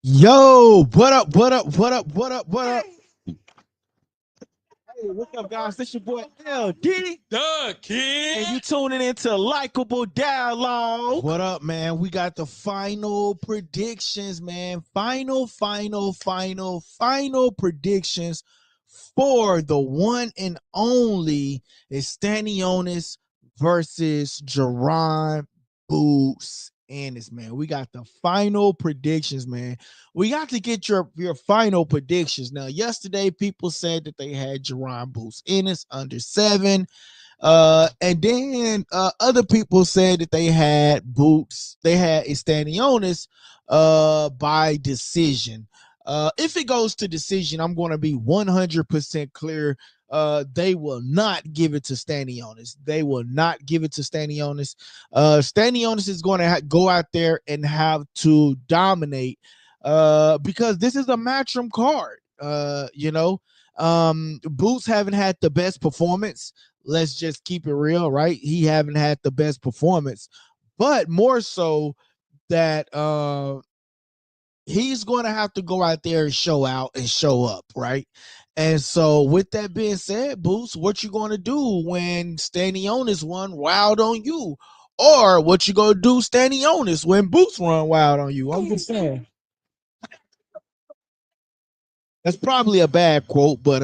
Yo, what up, what up, what up, what up, what up? Hey, what's up, guys? This your boy LD. The kid. And you tuning into Likeable Dialogue. What up, man? We got the final predictions, man. Final predictions for the one and only Stanionis versus Jaron Boots Ennis, man. We got the final predictions, man. We got to get your final predictions. Now, yesterday, people said that they had Jaron Boots Ennis under 7. And then other people said that they had Stanionis by decision. If it goes to decision, I'm going to be 100% clear. They will not give it to Stanionis. They will not give it to Stanionis. Stanionis is going to go out there and have to dominate because this is a matchroom card. Boots haven't had the best performance. Let's just keep it real, right? He haven't had the best performance, but more so that he's going to have to go out there and show out and show up, right? And so with that being said, Boots, what you going to do when Stanionis run wild on you? Or what you going to do Stanionis when Boots run wild on you? I'm just saying. That's probably a bad quote, but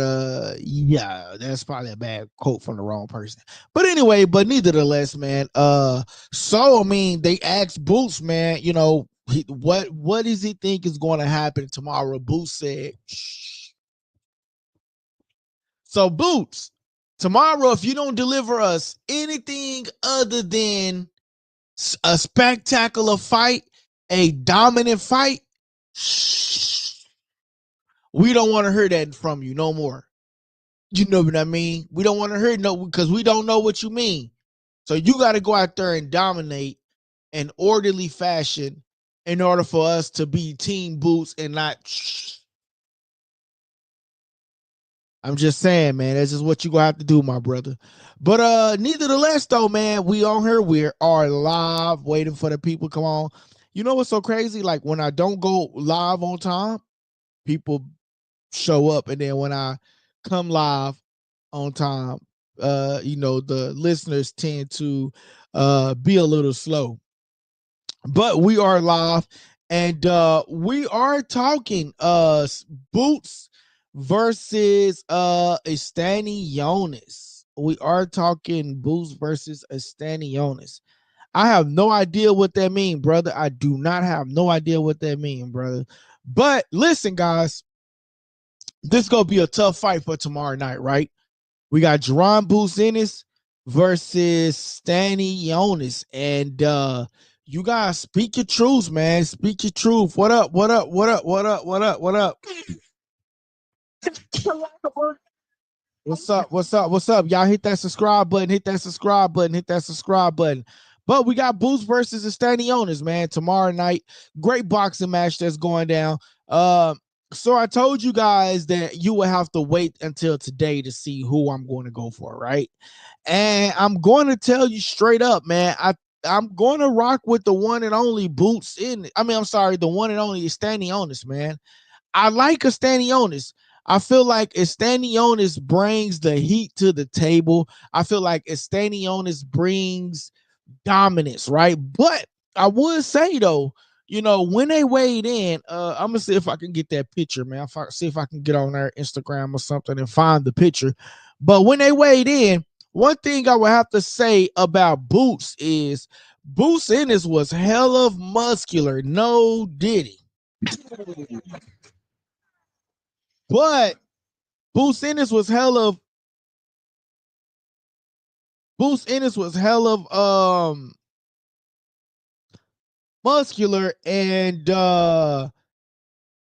yeah, that's probably a bad quote from the wrong person. But anyway, but nevertheless, man, so I mean, they asked Boots, man, you know, what does he think is going to happen tomorrow? Boots said, shh. So Boots, tomorrow, if you don't deliver us anything other than a spectacular fight, a dominant fight, shh. We don't want to hear that from you no more. You know what I mean? We don't want to hear no because we don't know what you mean. So you got to go out there and dominate in orderly fashion in order for us to be Team Boots and not. I'm just saying, man. That's just what you gonna have to do, my brother. But nevertheless, though, man, we on here. We are live, waiting for the people. Come on. You know what's so crazy? Like when I don't go live on time, people show up, and then when I come live on time, the listeners tend to be a little slow. But we are live, and we are talking Boots versus Stanionis. We are talking Boots versus Stanionis. I have no idea what that means, brother. I do not have no idea what that means, brother. But listen, guys, this is gonna be a tough fight for tomorrow night, right? We got Jaron Boots Ennis versus Stanionis, and you guys speak your truths, man. Speak your truth. What up? What up? What up? What up? What up? What up? What's up? What's up? What's up? Y'all hit that subscribe button. Hit that subscribe button. Hit that subscribe button. But we got Boots versus Stanionis, man. Tomorrow night, great boxing match that's going down. So I told you guys that you will have to wait until today to see who I'm going to go for, right? And I'm going to tell you straight up, man. I'm going to rock with the one and only Boots in. I mean, I'm sorry, the one and only Stanionis, man. I like a Stanionis. I feel like Stanionis brings the heat to the table. I feel like Stanionis brings dominance, right? But I would say though, you know, when they weighed in, I'm gonna see if I can get that picture, man. See if I can get on their Instagram or something and find the picture. But when they weighed in, one thing I would have to say about Boots is Boots Ennis was hell of muscular, no diddy. But Boots Ennis was hell of muscular, and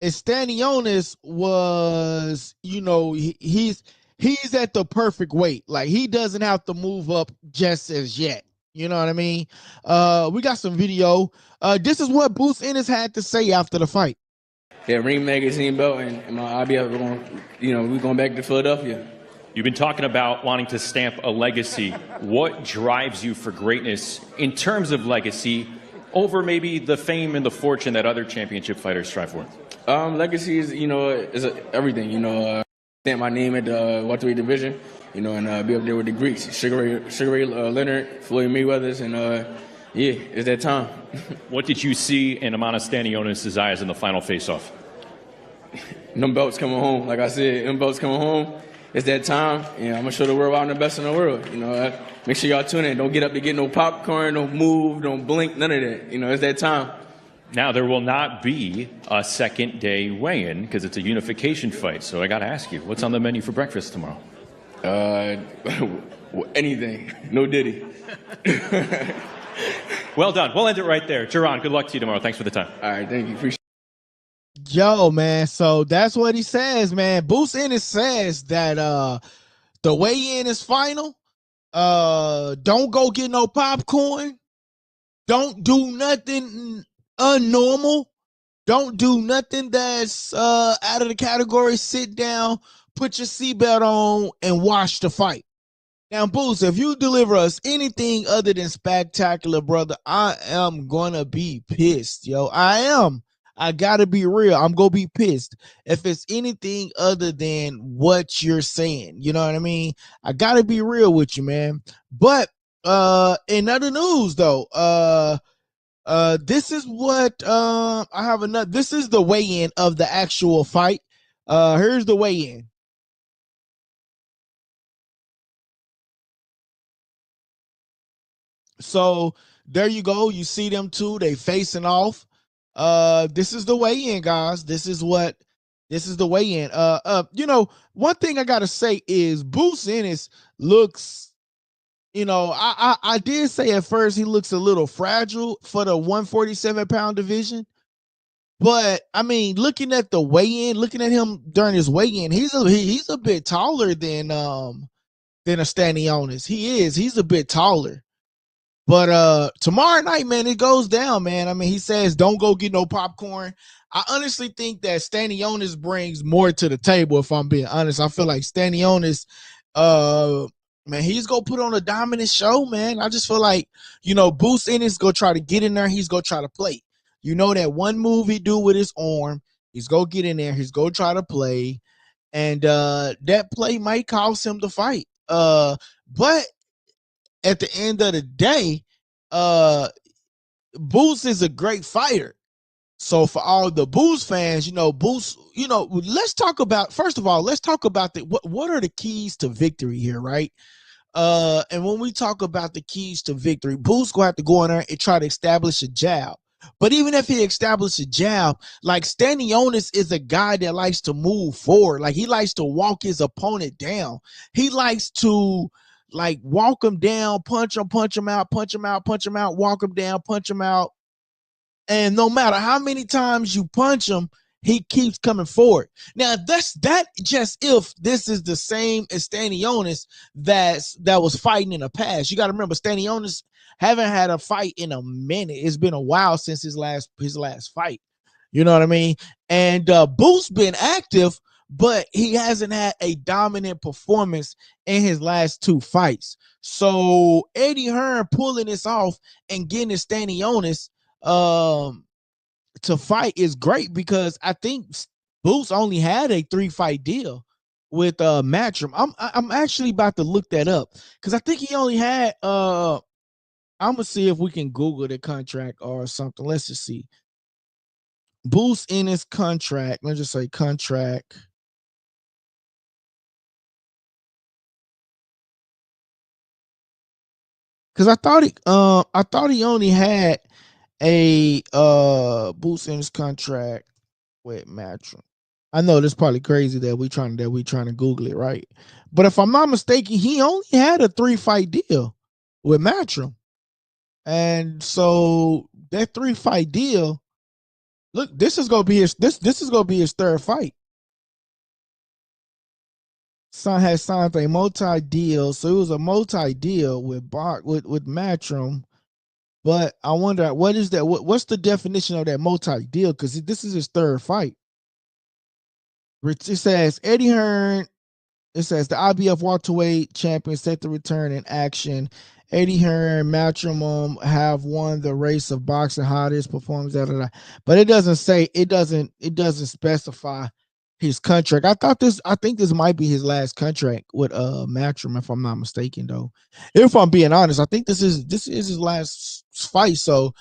Stanionis was, you know, he's at the perfect weight. Like he doesn't have to move up just as yet. You know what I mean? We got some video. This is what Boots Ennis had to say after the fight. Yeah, Ring Magazine belt, and my IBF, we're going back to Philadelphia. You've been talking about wanting to stamp a legacy. What drives you for greatness in terms of legacy, over maybe the fame and the fortune that other championship fighters strive for? Legacy is, is everything. Stamp my name at the welterweight division, and be up there with the Greeks, Sugar Ray Leonard, Floyd Mayweather's, and yeah, it's that time. What did you see in Eimantas Stanionis' eyes in the final face-off? Them belts coming home. Like I said, them belts coming home. It's that time. I'm going to show the world I'm the best in the world. Make sure y'all tune in. Don't get up to get no popcorn, don't move, don't blink, none of that. It's that time. Now, there will not be a second day weigh-in because it's a unification fight. So I got to ask you, what's on the menu for breakfast tomorrow? Anything. No Diddy. Well done. We'll end it right there. Jaron, good luck to you tomorrow. Thanks for the time. All right, thank you. Appreciate it. Yo, man, so that's what he says, man. Ennis says that the weigh-in is final. Don't go get no popcorn. Don't do nothing unnormal. Don't do nothing that's out of the category. Sit down, put your seatbelt on, and watch the fight. Now, Boost, if you deliver us anything other than spectacular, brother, I am gonna be pissed, yo. I am. I gotta be real. I'm gonna be pissed if it's anything other than what you're saying. You know what I mean? I gotta be real with you, man. But in other news, though, this is what I have another. This is the weigh-in of the actual fight. Here's the weigh-in. So there you go. You see them two. They facing off. This is the weigh-in, guys. This is the weigh-in. One thing I gotta say is Ennis looks, I did say at first he looks a little fragile for the 147-pound division. But I mean, looking at the weigh-in, looking at him during his weigh-in, he's a bit taller than a Stanionis. He's a bit taller. But tomorrow night, man, it goes down, man. I mean, he says don't go get no popcorn. I honestly think that Stanionis brings more to the table, if I'm being honest. I feel like Stanionis, man, he's gonna put on a dominant show, man. I just feel like, Ennis gonna try to get in there, he's gonna try to play. That one move he do with his arm, he's gonna get in there, he's gonna try to play, and that play might cost him the fight. But at the end of the day, Boost is a great fighter. So for all the Boost fans, Boost, let's talk about, first of all, let's talk about what are the keys to victory here, right? And when we talk about the keys to victory, Boost gonna have to go in there and try to establish a jab. But even if he establishes a jab, like Stanionis is a guy that likes to move forward. Like he likes to walk his opponent down. He likes to walk him down, punch him out, walk him down, punch him out. And no matter how many times you punch him, he keeps coming forward. Now, that just if this is the same as Stanionis that was fighting in the past. You got to remember, Stanionis haven't had a fight in a minute. It's been a while since his last fight. You know what I mean? And Boost been active, but he hasn't had a dominant performance in his last two fights. So Eddie Hearn pulling this off and getting his Stanionis to fight is great, because I think Boost only had a 3-fight deal with Matchroom. I'm actually about to look that up, because I think he only had I'm gonna see if we can Google the contract or something. Let's just see. Boost in his contract. Let's just say contract. Because I thought he only had a Boost in his contract with Matchroom. I know this is probably crazy that we trying to Google it, right? But if I'm not mistaken, he only had a 3-fight deal with Matchroom. And so that 3-fight deal, look, this is gonna be his third fight. Son has signed a multi-deal, so it was a multi-deal with Matchroom. But I wonder, what is that? What's the definition of that multi-deal? Because this is his third fight. It says Eddie Hearn. It says the IBF welterweight champion set to return in action Eddie Hearn, Matrimum have won the race of boxing hottest performance. But it doesn't say, it doesn't specify his contract. I think this might be his last contract with Matrimum, if I'm not mistaken, though. If I'm being honest, I think this is his last fight. So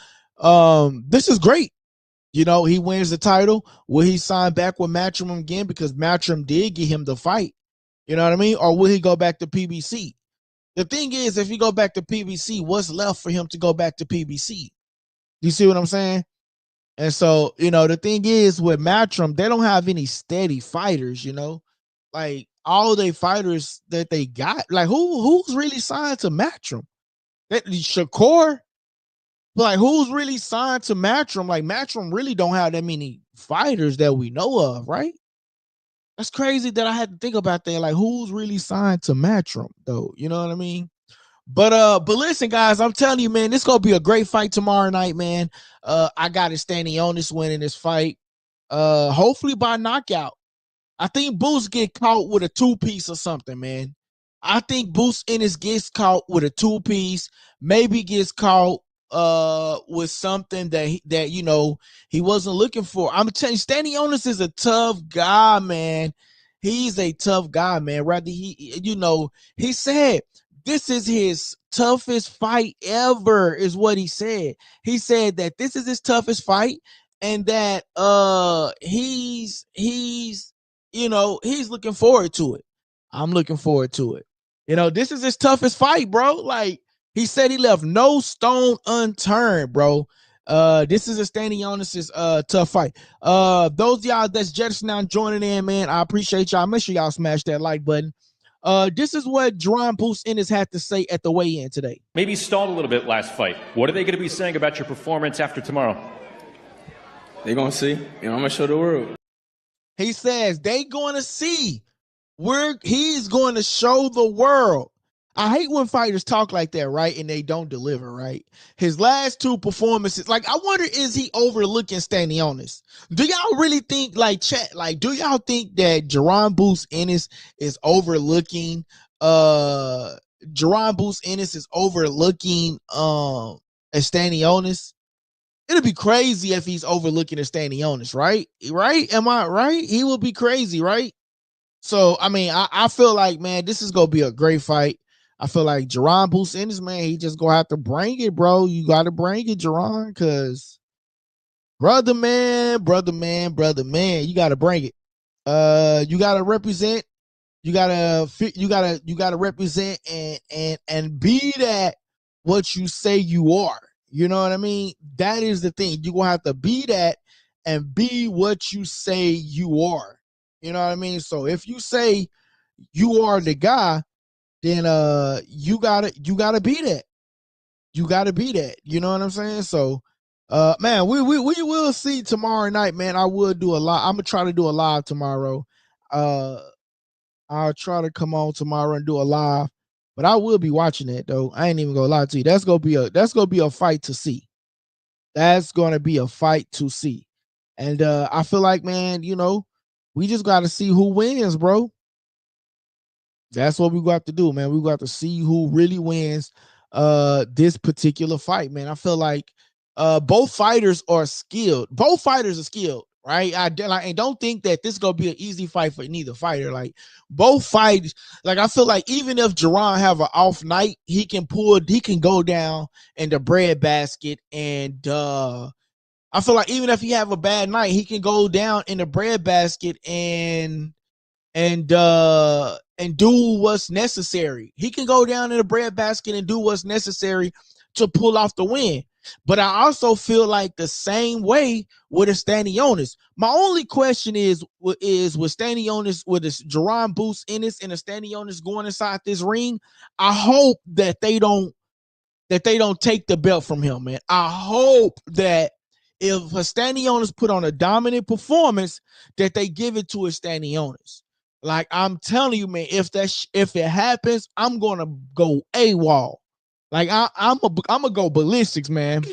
this is great. You know, he wins the title. Will he sign back with Matrimum again? Because Matrimum did get him the fight. You know what I mean? Or will he go back to PBC? The thing is, if he go back to PBC, what's left for him to go back to PBC? You see what I'm saying? And so, you know, the thing is with Matrimum, they don't have any steady fighters, you know? Like all the fighters that they got, like who's really signed to Matrimum? That Shakur? Like who's really signed to Matrimum? Like Matrimum really don't have that many fighters that we know of, right? That's crazy that I had to think about that. Like who's really signed to Matrimum though? You know what I mean? But listen, guys, I'm telling you, man, this gonna be a great fight tomorrow night, man. I got it Stanionis winning this fight. Hopefully by knockout. I think Boost get caught with a 2-piece or something, man. I think Boost Ennis gets caught with a 2-piece, maybe gets caught with something that you know he wasn't looking for. I'm telling you, Stanionis is a tough guy, man. He's a tough guy, man. Rather he said this is his toughest fight ever, is what he said. He said that this is his toughest fight, and that he's you know, he's looking forward to it. I'm looking forward to it. You know, this is his toughest fight, bro. Like he said, he left no stone unturned, bro. This is a Stanionis' tough fight. Those of y'all that's just now joining in, man, I appreciate y'all. Make sure y'all smash that like button. This is what Jaron Ennis had to say at the weigh-in today. Maybe stalled a little bit last fight. What are they going to be saying about your performance after tomorrow? They're going to see. You know, I'm going to show the world. He says they going to see. He's going to show the world. I hate when fighters talk like that, right? And they don't deliver, right? His last 2 performances, like, I wonder, is he overlooking Stanionis? Do y'all really think, like, chat, like, do y'all think that Jaron Ennis is overlooking, Stanionis? It'd be crazy if he's overlooking Stanionis, right? Right? Am I right? He would be crazy, right? So, I mean, I feel like, man, this is going to be a great fight. I feel like Jaron Ennis, man, he just going to have to bring it, bro. You got to bring it, Jaron, because brother, man, you got to bring it. You got to represent. You got to represent and be that what you say you are. You know what I mean? That is the thing. You're going to have to be that and be what you say you are. You know what I mean? So if you say you are the guy, then you gotta be that. You gotta be that. You know what I'm saying? So man, we will see tomorrow night, man. I will do a live. I'm gonna try to do a live tomorrow. I'll try to come on tomorrow and do a live, but I will be watching it though. I ain't even gonna lie to you. That's gonna be a fight to see. That's gonna be a fight to see. And I feel like, man, you know, we just gotta see who wins, bro. That's what we got to do, man. We got to see who really wins this particular fight, man. I feel like both fighters are skilled. Both fighters are skilled, right? I don't think that this is gonna be an easy fight for neither fighter. Like both fights, like I feel like even if Jaron have an off night, he can go down in the bread basket, and I feel like even if he have a bad night, he can go down in the bread basket and do what's necessary. He can go down in the bread basket and do what's necessary to pull off the win. But I also feel like the same way with a Stanionis. My only question is with Stanionis, with this Jaron Ennis and a Stanionis going inside this ring, I hope that they don't take the belt from him, man. I hope that if a Stanionis put on a dominant performance, that they give it to a Stanionis. Like I'm telling you, man, if it happens, I'm gonna go AWOL. Like I'm gonna go ballistics, man.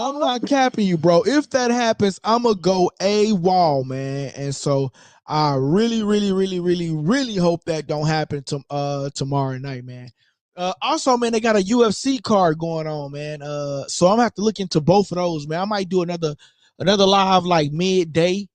I'm not capping you, bro. If that happens, I'm gonna go AWOL, man. And so I really, really, really, really, really hope that don't happen to tomorrow night, man. Also, man, they got a UFC card going on, man. So I'm gonna have to look into both of those, man. I might do another live like midday.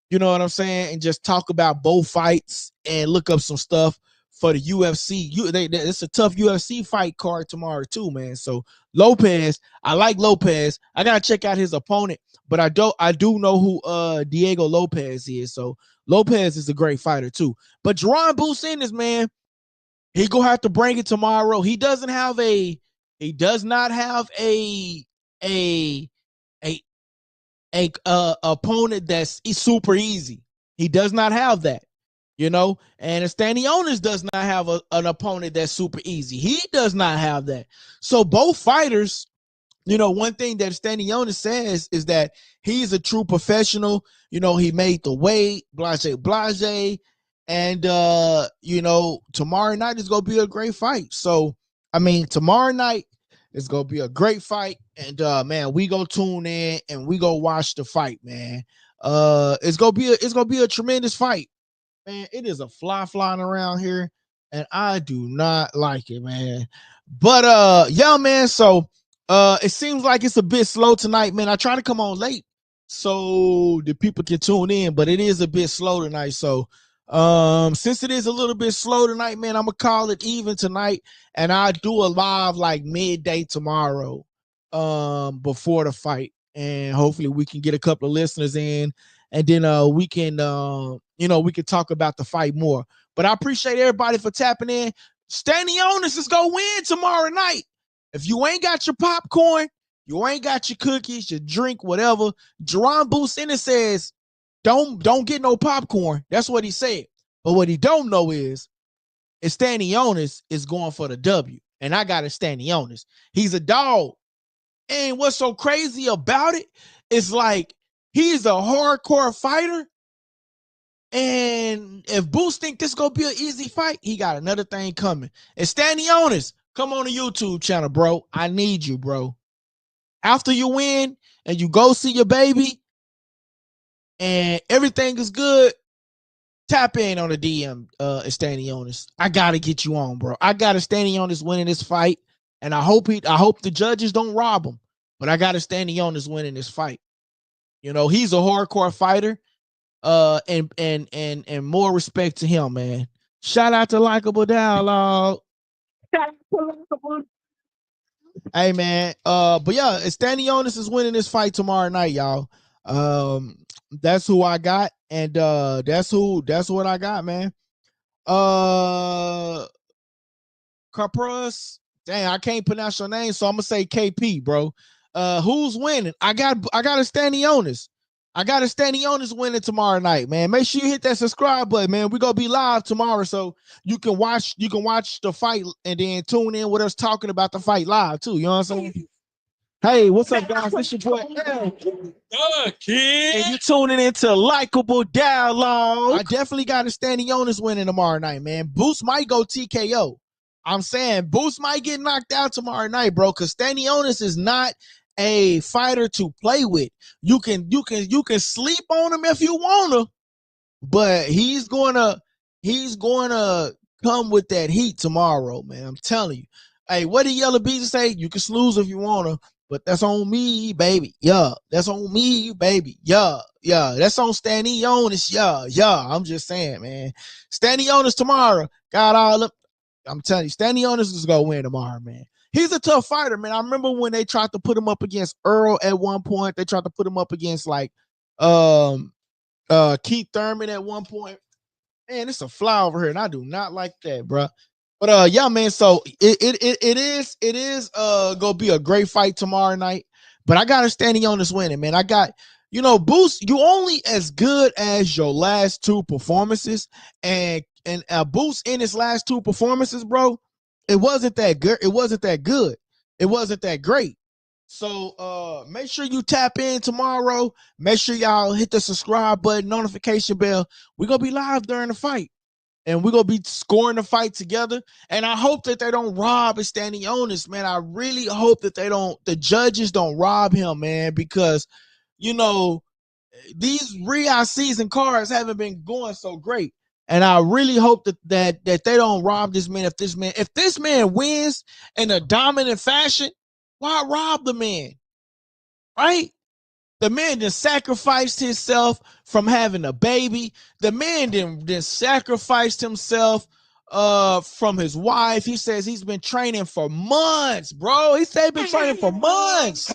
You know what I'm saying? And just talk about both fights and look up some stuff for the UFC. It's a tough UFC fight card tomorrow too, man. So Lopez, I like Lopez. I gotta check out his opponent, but I do know who Diego Lopez is. So Lopez is a great fighter too. But Jaron Boots Ennis, man, he gonna have to bring it tomorrow. He does not have a a opponent that's super easy. He does not have that, you know. And Stanionis does not have an opponent that's super easy. He does not have that. So both fighters, you know, one thing that Stanionis says is that he's a true professional. You know, he made the weight, blase, and you know, tomorrow night is gonna be a great fight. So, I mean, tomorrow night is gonna be a great fight, and man, we go tune in and we go watch the fight, man. It's gonna be a tremendous fight, man. It is a fly flying around here, and I do not like it, man. But yeah, man. So it seems like it's a bit slow tonight, man. I try to come on late so the people can tune in, but it is a bit slow tonight. So since it is a little bit slow tonight, man, I'm gonna call it even tonight, and I do a live like midday tomorrow, before the fight, and hopefully we can get a couple of listeners in, and then we can you know, we can talk about the fight more. But I appreciate everybody for tapping in. Stanionis is gonna win tomorrow night. If you ain't got your popcorn, you ain't got your cookies, your drink, whatever, Jaron Boots Ennis says, don't get no popcorn. That's what he said. But what he don't know is Stanionis is going for the W. And I got a Stanionis. He's a dog. And what's so crazy about it is like he's a hardcore fighter. And if Boots think this gonna be an easy fight, he got another thing coming. And Stanionis, come on the YouTube channel, bro. I need you, bro. After you win and you go see your baby and everything is good, tap in on the DM, Stanionis. I gotta get you on, bro. I gotta Stanionis winning this fight, and I hope the judges don't rob him. But I gotta Stanionis winning this fight. You know, he's a hardcore fighter. And more respect to him, man. Shout out to Likeable Dialogue. Hey, man. But yeah, Stanionis is winning this fight tomorrow night, y'all. That's who I got, and that's what I got, man. Capros, dang, I can't pronounce your name, so I'm gonna say KP, bro. Who's winning? I got a Stanionis. I got a Stanionis winning tomorrow night, man. Make sure you hit that subscribe button, man. We're gonna be live tomorrow, so you can watch the fight and then tune in with us talking about the fight live too. You know what I'm saying? Hey, what's up, guys? This your boy L. Kid. And you tuning into Likeable Dialogue. I definitely got a Stanionis winning tomorrow night, man. Boost might go TKO. I'm saying Boost might get knocked out tomorrow night, bro, because Stanionis is not a fighter to play with. You can sleep on him if you wanna, but he's gonna come with that heat tomorrow, man. I'm telling you. Hey, what did Yellow Bees say? You can snooze if you wanna, but that's on me, baby. Yeah, that's on me, baby. Yeah, that's on Stanionis. Yeah. I'm just saying, man. Stanionis tomorrow. Got all up. I'm telling you, Stanionis is gonna win tomorrow, man. He's a tough fighter, man. I remember when they tried to put him up against Earl at one point. They tried to put him up against like Keith Thurman at one point. Man, it's a fly over here, and I do not like that, bro. But yeah, man. So it is gonna be a great fight tomorrow night. But I got to Stanionis winning, man. I got, you know, Boost. You only as good as your last two performances, and Boost in his last two performances, bro. It wasn't that good. It wasn't that good. It wasn't that great. So make sure you tap in tomorrow. Make sure y'all hit the subscribe button, notification bell. We're gonna be live during the fight. and we're gonna be scoring the fight together. And I hope that they don't rob Stanionis, man. I really hope that the judges don't rob him, man, because you know these Riyadh season cards haven't been going so great. And I really hope that they don't rob this man. If this man wins in a dominant fashion, why rob the man? Right? The man then sacrificed himself from having a baby. The man then sacrificed himself from his wife. He says he's been training for months, bro. He said he's been training for months.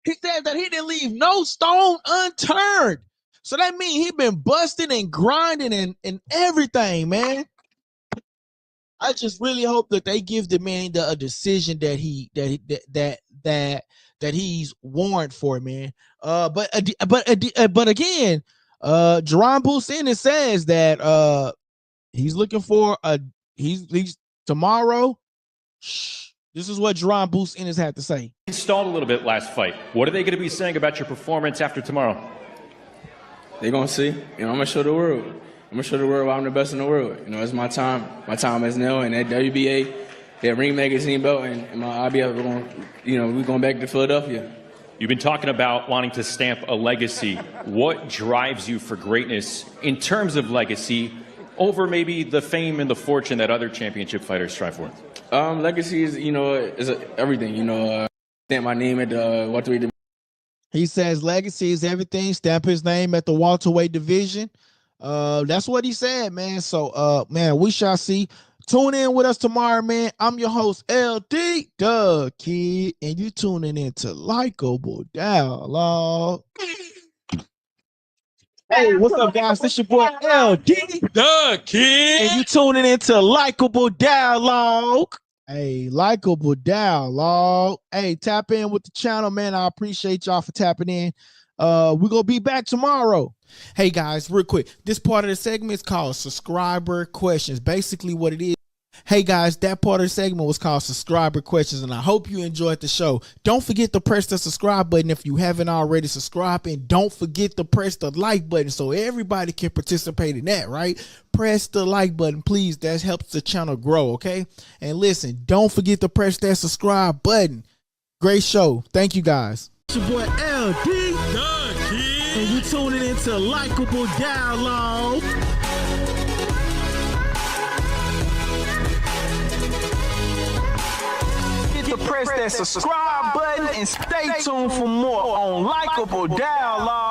He said that he didn't leave no stone unturned. So that means he been busting and grinding and everything, man. I just really hope that they give the man a decision that he's warrant for, man. But again, Jaron Boots Ennis says that he's looking for he's tomorrow. This is what Jaron Boots Ennis had to say. Stalled a little bit last fight. What are they going to be saying about your performance after tomorrow? They're going to see. I'm going to show the world. I'm going to show the world why I'm the best in the world. It's my time. My time as Nell and that WBA, that Ring Magazine belt, and my IBF. We're going back to Philadelphia. You've been talking about wanting to stamp a legacy. What drives you for greatness in terms of legacy over maybe the fame and the fortune that other championship fighters strive for? Legacy is, is everything. Stamp my name at the welterweight division. He says legacy is everything. Stamp his name at the welterweight division. That's what he said, man. So, man, we shall see. Tune in with us tomorrow, man. I'm your host, LD, Doug Kid, and you tuning in to Likeable Dialogue. Hey, what's up, guys? This your boy, LD, Doug Kid, and you tuning in to Likeable Dialogue. Hey, Likeable Dialogue. Hey, tap in with the channel, man. I appreciate y'all for tapping in. We're gonna be back tomorrow. Hey guys, real quick, this part of the segment is called subscriber questions. Basically what it is, hey guys, that part of the segment was called subscriber questions, and I hope you enjoyed the show. Don't forget to press the subscribe button if you haven't already subscribed, and don't forget to press the like button so everybody can participate in that, right? Press the like button, please. That helps the channel grow, okay? And listen, don't forget to press that subscribe button. Great show. Thank you guys. It's your boy LD, and you tuning into Likeable Dialogue. Get to press that subscribe button and stay tuned for more on Likeable Dialogue.